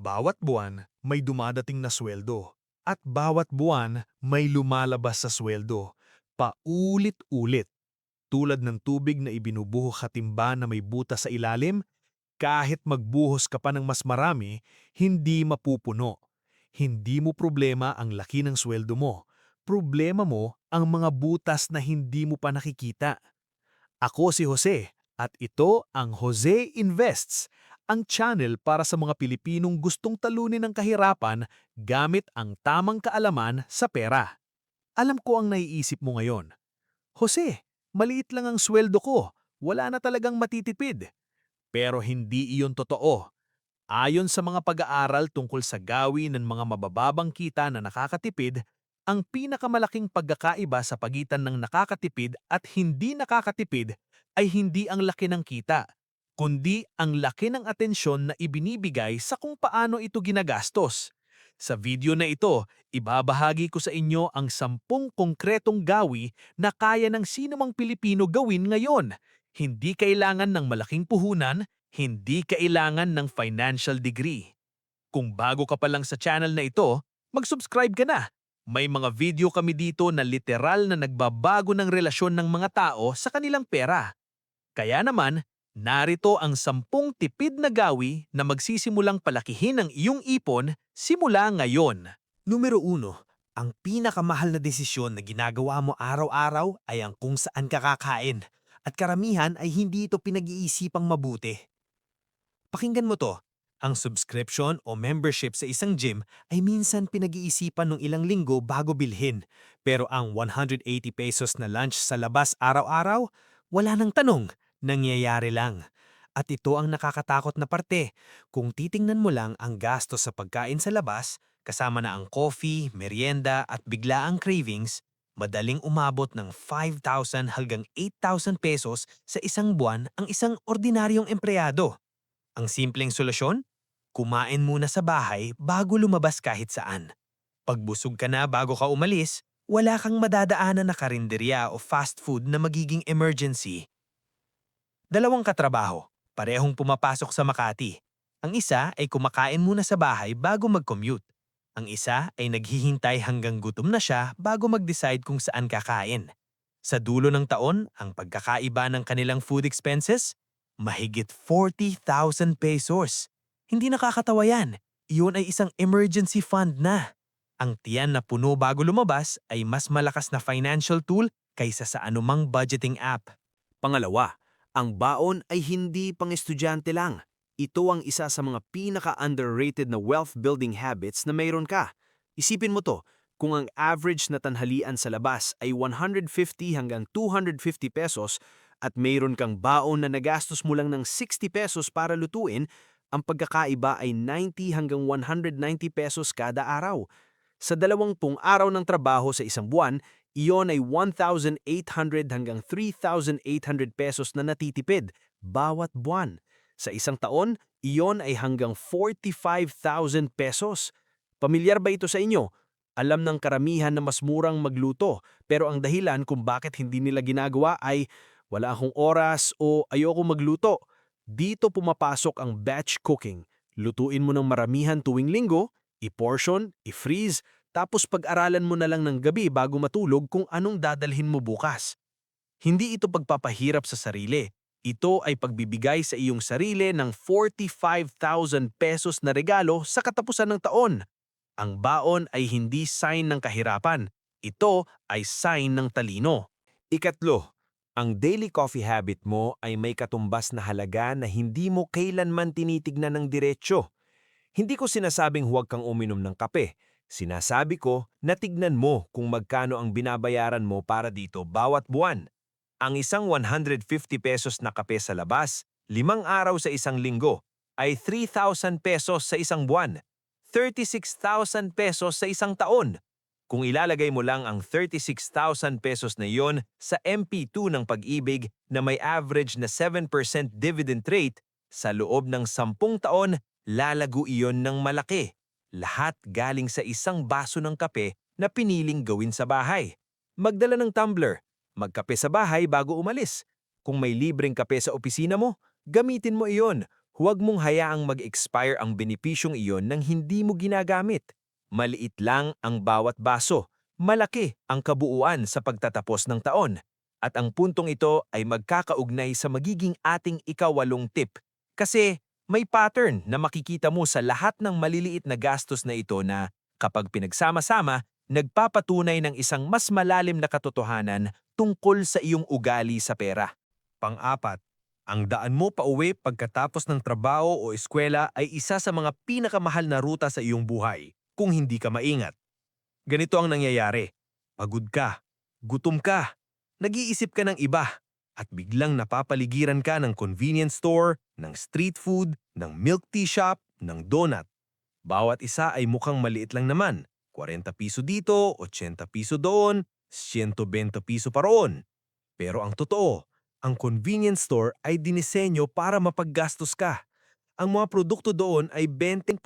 Bawat buwan may dumadating na sweldo at bawat buwan may lumalabas sa sweldo. Paulit-ulit. Tulad ng tubig na ibinubuho katimba na may butas sa ilalim, kahit magbuhos ka pa ng mas marami, hindi mapupuno. Hindi mo problema ang laki ng sweldo mo. Problema mo ang mga butas na hindi mo pa nakikita. Ako si Jose at ito ang Jose Invests, ang channel para sa mga Pilipinong gustong talunin ng kahirapan gamit ang tamang kaalaman sa pera. Alam ko ang naiisip mo ngayon. Jose, maliit lang ang sweldo ko, wala na talagang matitipid. Pero hindi iyon totoo. Ayon sa mga pag-aaral tungkol sa gawi ng mga mabababang kita na nakakatipid, ang pinakamalaking pagkakaiba sa pagitan ng nakakatipid at hindi nakakatipid ay hindi ang laki ng kita, kundi ang laki ng atensyon na ibinibigay sa kung paano ito ginagastos. Sa video na ito, ibabahagi ko sa inyo ang 10 konkretong gawi na kaya ng sinumang Pilipino gawin ngayon. Hindi kailangan ng malaking puhunan, hindi kailangan ng financial degree. Kung bago ka pa lang sa channel na ito, mag-subscribe ka na. May mga video kami dito na literal na nagbabago ng relasyon ng mga tao sa kanilang pera. Kaya naman, narito ang 10 tipid na gawi na magsisimulang palakihin ang iyong ipon simula ngayon. Numero 1, ang pinakamahal na desisyon na ginagawa mo araw-araw ay ang kung saan ka kakain. At karamihan ay hindi ito pinag-iisipang mabuti. Pakinggan mo to, ang subscription o membership sa isang gym ay minsan pinag-iisipan ng ilang linggo bago bilhin. Pero ang 180 pesos na lunch sa labas araw-araw, wala nang tanong, nangyayari lang. At ito ang nakakatakot na parte. Kung titingnan mo lang ang gastos sa pagkain sa labas, kasama na ang coffee, merienda at biglaang cravings, madaling umabot ng 5,000 hanggang 8,000 pesos sa isang buwan ang isang ordinaryong empleyado. Ang simpleng solusyon? Kumain muna sa bahay bago lumabas kahit saan. Pagbusog ka na bago ka umalis, wala kang madadaanan na karinderya o fast food na magiging emergency. Dalawang katrabaho, parehong pumapasok sa Makati. Ang isa ay kumakain muna sa bahay bago mag-commute. Ang isa ay naghihintay hanggang gutom na siya bago mag-decide kung saan kakain. Sa dulo ng taon, ang pagkakaiba ng kanilang food expenses? Mahigit 40,000 pesos. Hindi nakakatawa yan. Iyon ay isang emergency fund na. Ang tiyan na puno bago lumabas ay mas malakas na financial tool kaysa sa anumang budgeting app. Pangalawa, ang baon ay hindi pang-estudyante lang. Ito ang isa sa mga pinaka-underrated na wealth-building habits na mayroon ka. Isipin mo to, kung ang average na tanghalian sa labas ay 150 hanggang 250 pesos at mayroon kang baon na nagastos mo lang ng 60 pesos para lutuin, ang pagkakaiba ay 90 hanggang 190 pesos kada araw. Sa 20 araw ng trabaho sa isang buwan, iyon ay 1,800 hanggang 3,800 pesos na natitipid bawat buwan. Sa isang taon, iyon ay hanggang 45,000 pesos. Pamilyar ba ito sa inyo? Alam ng karamihan na mas murang magluto, pero ang dahilan kung bakit hindi nila ginagawa ay wala akong oras o ayoko magluto. Dito pumapasok ang batch cooking. Lutuin mo ng maramihan tuwing linggo, i-portion, i-freeze, tapos pag-aralan mo na lang ng gabi bago matulog kung anong dadalhin mo bukas. Hindi ito pagpapahirap sa sarili. Ito ay pagbibigay sa iyong sarili ng 45,000 pesos na regalo sa katapusan ng taon. Ang baon ay hindi sign ng kahirapan. Ito ay sign ng talino. Ikatlo, ang daily coffee habit mo ay may katumbas na halaga na hindi mo kailanman tinitignan ng diretsyo. Hindi ko sinasabing huwag kang uminom ng kape. Sinasabi ko na tignan mo kung magkano ang binabayaran mo para dito bawat buwan. Ang isang 150 pesos na kape sa labas, 5 araw sa isang linggo, ay 3,000 pesos sa isang buwan, 36,000 pesos sa isang taon. Kung ilalagay mo lang ang 36,000 pesos na iyon sa MP2 ng Pag-ibig na may average na 7% dividend rate, sa loob ng 10 taon, lalago iyon ng malaki. Lahat galing sa isang baso ng kape na piniling gawin sa bahay. Magdala ng tumbler, magkape sa bahay bago umalis. Kung may libreng kape sa opisina mo, gamitin mo iyon. Huwag mong hayaang mag-expire ang benepisyong iyon nang hindi mo ginagamit. Maliit lang ang bawat baso, malaki ang kabuuan sa pagtatapos ng taon. At ang puntong ito ay magkakaugnay sa magiging ating ikawalong tip. Kasi may pattern na makikita mo sa lahat ng maliliit na gastos na ito na kapag pinagsama-sama, nagpapatunay ng isang mas malalim na katotohanan tungkol sa iyong ugali sa pera. Pang-apat, ang daan mo pauwi pagkatapos ng trabaho o eskwela ay isa sa mga pinakamahal na ruta sa iyong buhay kung hindi ka maingat. Ganito ang nangyayari. Pagod ka, gutom ka, nag-iisip ka ng iba, at biglang napapaligiran ka ng convenience store, ng street food, ng milk tea shop, ng donut. Bawat isa ay mukhang maliit lang naman. 40 piso dito, 80 piso doon, 120 piso pa roon. Pero ang totoo, ang convenience store ay dinisenyo para mapaggastos ka. Ang mga produkto doon ay 20%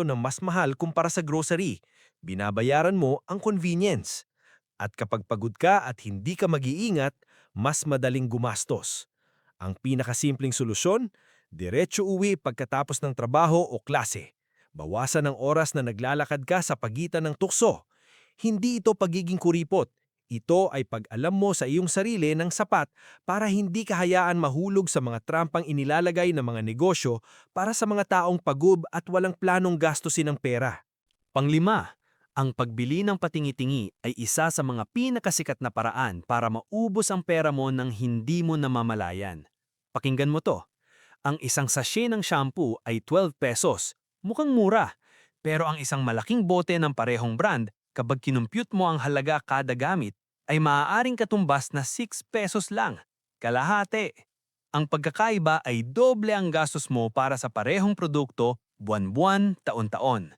na mas mahal kumpara sa grocery. Binabayaran mo ang convenience. At kapag pagod ka at hindi ka mag-iingat, mas madaling gumastos. Ang pinakasimpleng solusyon, diretso uwi pagkatapos ng trabaho o klase. Bawasan ang oras na naglalakad ka sa pagitan ng tukso. Hindi ito pagiging kuripot. Ito ay pag-alam mo sa iyong sarili ng sapat para hindi ka hayaan mahulog sa mga trampang inilalagay ng mga negosyo para sa mga taong pagub at walang planong gastusin ng pera. Panglima, ang pagbili ng patingi-tingi ay isa sa mga pinakasikat na paraan para maubos ang pera mo nang hindi mo namamalayan. Pakinggan mo to. Ang isang sachet ng shampoo ay 12 pesos. Mukhang mura. Pero ang isang malaking bote ng parehong brand, kapag kinumpyut mo ang halaga kada gamit, ay maaaring katumbas na 6 pesos lang. Kalahati. Ang pagkakaiba ay doble ang gastos mo para sa parehong produkto buwan-buwan, taon-taon.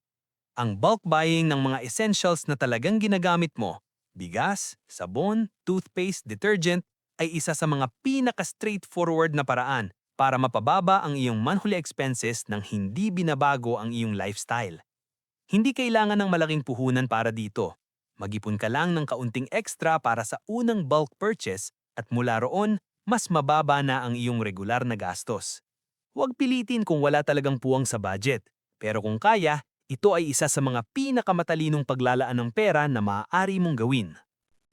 Ang bulk buying ng mga essentials na talagang ginagamit mo, bigas, sabon, toothpaste, detergent, ay isa sa mga pinaka-straightforward na paraan para mapababa ang iyong monthly expenses nang hindi binabago ang iyong lifestyle. Hindi kailangan ng malaking puhunan para dito. Mag-ipon ka lang ng kaunting extra para sa unang bulk purchase at mula roon, mas mababa na ang iyong regular na gastos. Huwag pilitin kung wala talagang puwang sa budget. Pero kung kaya, ito ay isa sa mga pinakamatalinong paglalaan ng pera na maaari mong gawin.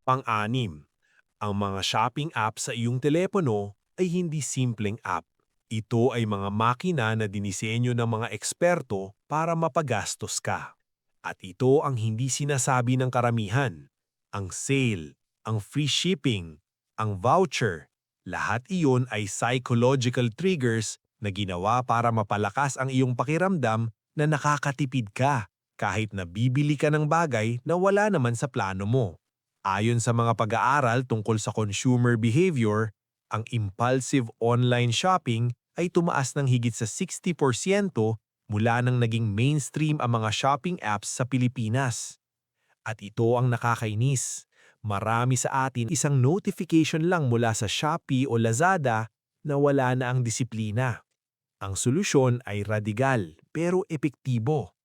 Pang-anim, ang mga shopping app sa iyong telepono ay hindi simpleng app. Ito ay mga makina na dinisenyo ng mga eksperto para mapagastos ka. At ito ang hindi sinasabi ng karamihan. Ang sale, ang free shipping, ang voucher, lahat iyon ay psychological triggers na ginawa para mapalakas ang iyong pakiramdam na nakakatipid ka kahit na bibili ka ng bagay na wala naman sa plano mo. Ayon sa mga pag-aaral tungkol sa consumer behavior, ang impulsive online shopping ay tumaas ng higit sa 60% mula nang naging mainstream ang mga shopping apps sa Pilipinas. At ito ang nakakainis. Marami sa atin isang notification lang mula sa Shopee o Lazada na wala na ang disiplina. Ang solusyon ay radigal pero epektibo.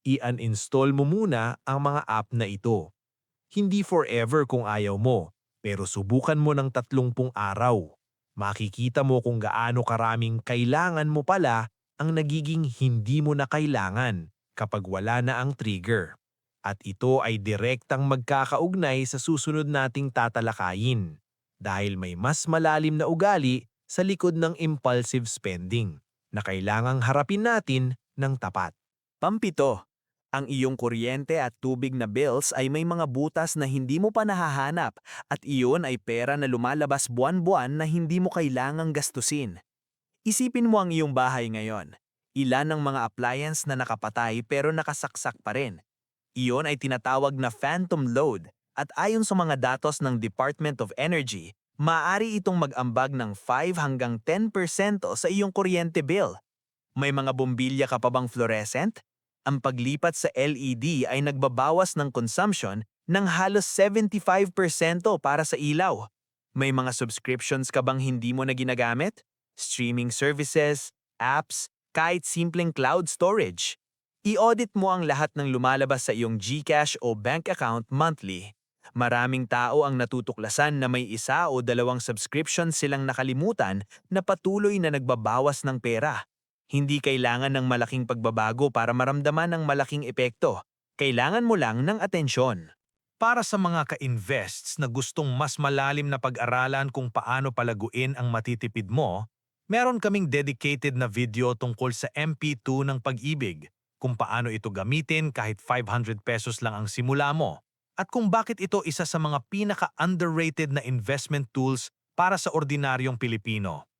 I-uninstall mo muna ang mga app na ito. Hindi forever kung ayaw mo, pero subukan mo ng 30 araw. Makikita mo kung gaano karaming kailangan mo pala ang nagiging hindi mo na kailangan kapag wala na ang trigger. At ito ay direktang magkakaugnay sa susunod nating tatalakayin dahil may mas malalim na ugali sa likod ng impulsive spending na kailangang harapin natin ng tapat. Pampito, ang iyong kuryente at tubig na bills ay may mga butas na hindi mo pa nahahanap at iyon ay pera na lumalabas buwan-buwan na hindi mo kailangang gastusin. Isipin mo ang iyong bahay ngayon. Ilan ang mga appliance na nakapatay pero nakasaksak pa rin. Iyon ay tinatawag na phantom load at ayon sa mga datos ng Department of Energy, maaari itong mag-ambag ng 5 hanggang 10% sa iyong kuryente bill. May mga bombilya ka pa bang fluorescent? Ang paglipat sa LED ay nagbabawas ng consumption ng halos 75% para sa ilaw. May mga subscriptions ka bang hindi mo na ginagamit? Streaming services, apps, kahit simpleng cloud storage. I-audit mo ang lahat ng lumalabas sa iyong GCash o bank account monthly. Maraming tao ang natutuklasan na may 1 o 2 subscriptions silang nakalimutan na patuloy na nagbabawas ng pera. Hindi kailangan ng malaking pagbabago para maramdaman ng malaking epekto. Kailangan mo lang ng atensyon. Para sa mga ka-invests na gustong mas malalim na pag-aralan kung paano palaguin ang matitipid mo, meron kaming dedicated na video tungkol sa MP2 ng pag-ibig, kung paano ito gamitin kahit 500 pesos lang ang simula mo, at kung bakit ito isa sa mga pinaka-underrated na investment tools para sa ordinaryong Pilipino.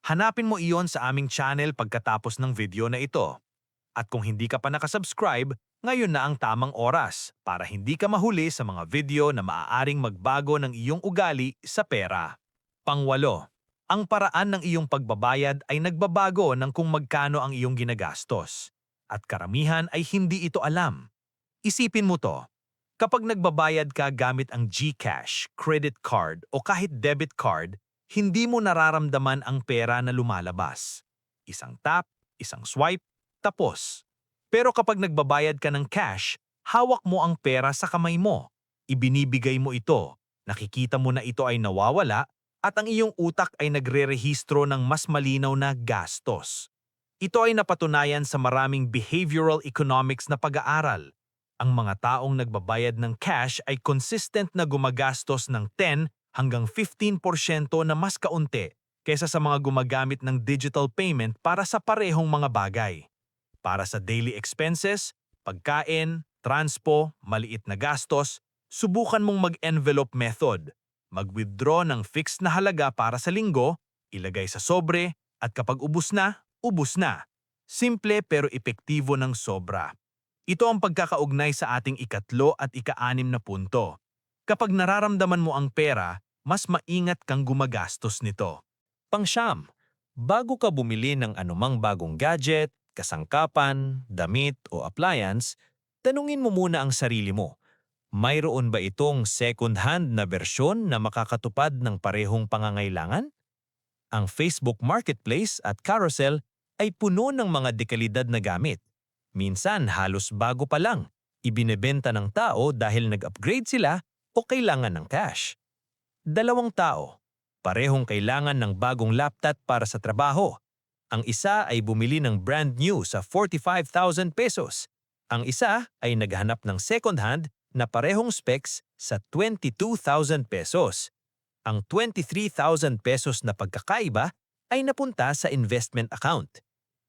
Hanapin mo iyon sa aming channel pagkatapos ng video na ito. At kung hindi ka pa nakasubscribe, ngayon na ang tamang oras para hindi ka mahuli sa mga video na maaaring magbago ng iyong ugali sa pera. Pangwalo, ang paraan ng iyong pagbabayad ay nagbabago ng kung magkano ang iyong ginagastos. At karamihan ay hindi ito alam. Isipin mo to. Kapag nagbabayad ka gamit ang GCash, credit card o kahit debit card, hindi mo nararamdaman ang pera na lumalabas. Isang tap, isang swipe, tapos. Pero kapag nagbabayad ka ng cash, hawak mo ang pera sa kamay mo. Ibinibigay mo ito, nakikita mo na ito ay nawawala, at ang iyong utak ay nagre-rehistro ng mas malinaw na gastos. Ito ay napatunayan sa maraming behavioral economics na pag-aaral. Ang mga taong nagbabayad ng cash ay consistent na gumagastos ng 10 hanggang 15% na mas kaunti kaysa sa mga gumagamit ng digital payment para sa parehong mga bagay. Para sa daily expenses, pagkain, transpo, maliit na gastos, subukan mong mag-envelope method. Mag-withdraw ng fixed na halaga para sa linggo, ilagay sa sobre, at kapag ubus na, ubus na. Simple pero epektibo ng sobra. Ito ang pagkakaugnay sa ating ikatlo at ika-6 na punto. Kapag nararamdaman mo ang pera, mas maingat kang gumagastos nito. Pangsyam, bago ka bumili ng anumang bagong gadget, kasangkapan, damit o appliance, tanungin mo muna ang sarili mo. Mayroon ba itong second-hand na bersyon na makakatupad ng parehong pangangailangan? Ang Facebook Marketplace at Carousel ay puno ng mga dekalidad na gamit. Minsan halos bago pa lang, ibinebenta ng tao dahil nag-upgrade sila o kailangan ng cash. Dalawang tao, parehong kailangan ng bagong laptop para sa trabaho. Ang isa ay bumili ng brand new sa 45,000 pesos. Ang isa ay naghanap ng second hand na parehong specs sa 22,000 pesos. Ang 23,000 pesos na pagkakaiba ay napunta sa investment account.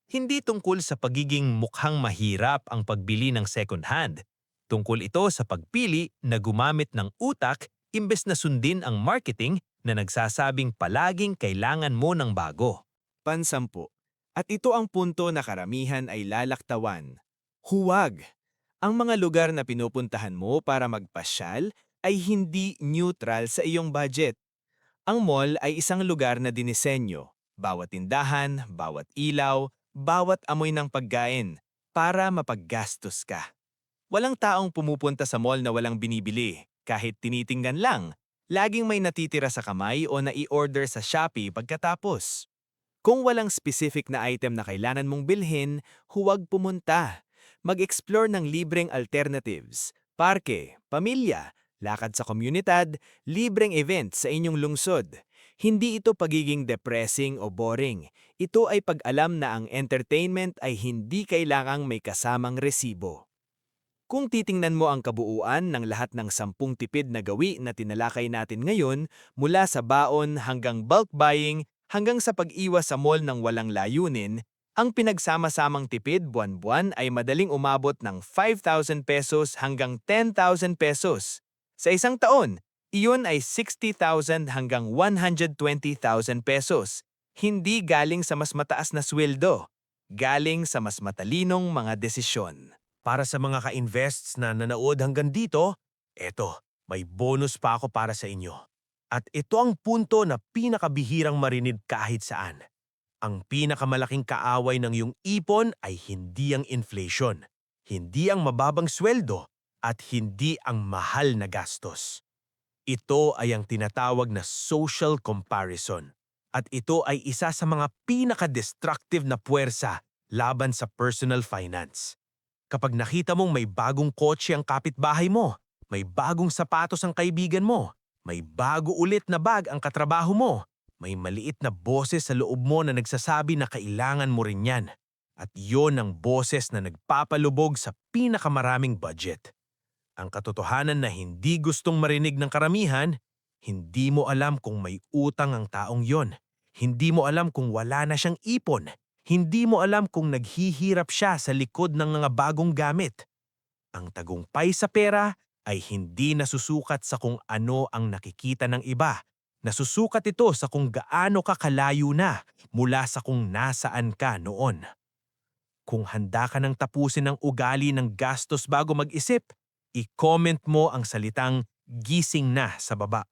Hindi tungkol sa pagiging mukhang mahirap ang pagbili ng second hand. Tungkol ito sa pagpili na gumamit ng utak imbes na sundin ang marketing na nagsasabing palaging kailangan mo ng bago. Pansampu. At ito ang punto na karamihan ay lalaktawan. Huwag! Ang mga lugar na pinupuntahan mo para magpasyal ay hindi neutral sa iyong budget. Ang mall ay isang lugar na dinisenyo, bawat tindahan, bawat ilaw, bawat amoy ng pagkain, para mapaggastos ka. Walang taong pumupunta sa mall na walang binibili, kahit tinitingnan lang. Laging may natitira sa kamay o nai-order sa Shopee pagkatapos. Kung walang specific na item na kailangan mong bilhin, huwag pumunta. Mag-explore ng libreng alternatives, parke, pamilya, lakad sa komunidad, libreng event sa inyong lungsod. Hindi ito pagiging depressing o boring. Ito ay pag-alam na ang entertainment ay hindi kailangang may kasamang resibo. Kung titingnan mo ang kabuuan ng lahat ng 10 tipid na gawi na tinalakay natin ngayon, mula sa baon hanggang bulk buying, hanggang sa pag-iwas sa mall ng walang layunin, ang pinagsama-samang tipid buwan-buwan ay madaling umabot ng 5,000 pesos hanggang 10,000 pesos. Sa isang taon, iyon ay 60,000 hanggang 120,000 pesos. Hindi galing sa mas mataas na sweldo, galing sa mas matalinong mga desisyon. Para sa mga ka-invests na nanood hanggang dito, eto, may bonus pa ako para sa inyo. At ito ang punto na pinakabihirang marinig kahit saan. Ang pinakamalaking kaaway ng iyong ipon ay hindi ang inflation, hindi ang mababang sweldo, at hindi ang mahal na gastos. Ito ay ang tinatawag na social comparison. At ito ay isa sa mga pinaka-destructive na puwersa laban sa personal finance. Kapag nakita mong may bagong kotse ang kapitbahay mo, may bagong sapatos ang kaibigan mo, may bago ulit na bag ang katrabaho mo, may maliit na boses sa loob mo na nagsasabi na kailangan mo rin yan. At yon ang boses na nagpapalubog sa pinakamaraming budget. Ang katotohanan na hindi gustong marinig ng karamihan, hindi mo alam kung may utang ang taong yon. Hindi mo alam kung wala na siyang ipon. Hindi mo alam kung naghihirap siya sa likod ng mga bagong gamit. Ang tagumpay sa pera ay hindi nasusukat sa kung ano ang nakikita ng iba. Nasusukat ito sa kung gaano ka kalayo na mula sa kung nasaan ka noon. Kung handa ka nang tapusin ang ugali ng gastos bago mag-isip, i-comment mo ang salitang gising na sa baba.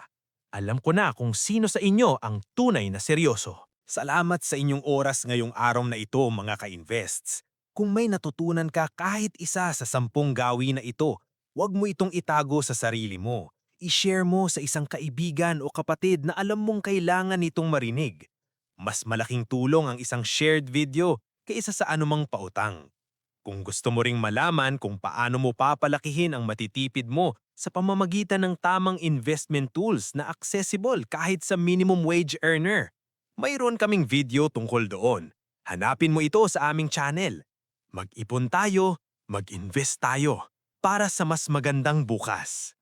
Alam ko na kung sino sa inyo ang tunay na seryoso. Salamat sa inyong oras ngayong araw na ito, mga ka-invests. Kung may natutunan ka kahit isa sa 10 gawin na ito, huwag mo itong itago sa sarili mo. I-share mo sa isang kaibigan o kapatid na alam mong kailangan nitong marinig. Mas malaking tulong ang isang shared video kaysa sa anumang pautang. Kung gusto mo ring malaman kung paano mo papalakihin ang matitipid mo sa pamamagitan ng tamang investment tools na accessible kahit sa minimum wage earner, mayroon kaming video tungkol doon. Hanapin mo ito sa aming channel. Mag-ipon tayo, mag-invest tayo para sa mas magandang bukas.